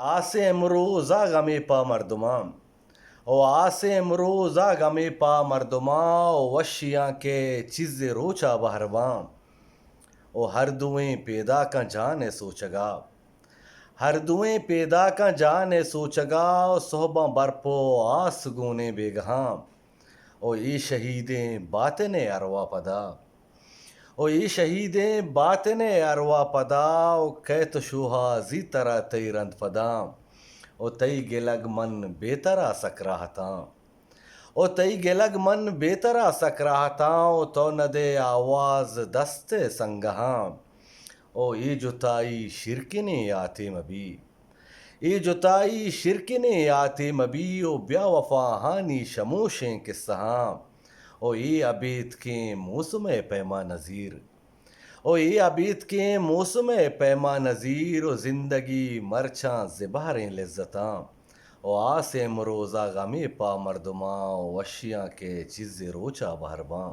آسے امروزا غمی پا مردماں او آسے امروزا غمی پا مردماں او وشیاں کے چیز روچا بہرواں او ہر دوئیں پیدا کن جان سوچگا ہر دوئیں پیدا کن جان سوچگا او صحباں برپو آس گونے بیگہاں او ای شہیدیں باطن اروا پدا او ای شہیدیں باطن اروا پدا او کیت شوہا زی ترا تئی رند پداں او تئی گلگ من بے ترا سکراہتاں او تئی گلگ من بے ترا سکراہتاں او تو ندے آواز دست سنگہاں او ای جتائی شرکنے آتے مبی ای جتائی شرکنے آتے مبی او بیا وفا ہانی شموشیں قصہاں او ای عبید کے موسم پیما نذیر او ای عبید کے موسم پیما نذیر او زندگی مرچاں زبہریں لذتاں او آسے مروزا غمی پا مردماں او وشیاں کے چیز روچا بہرواں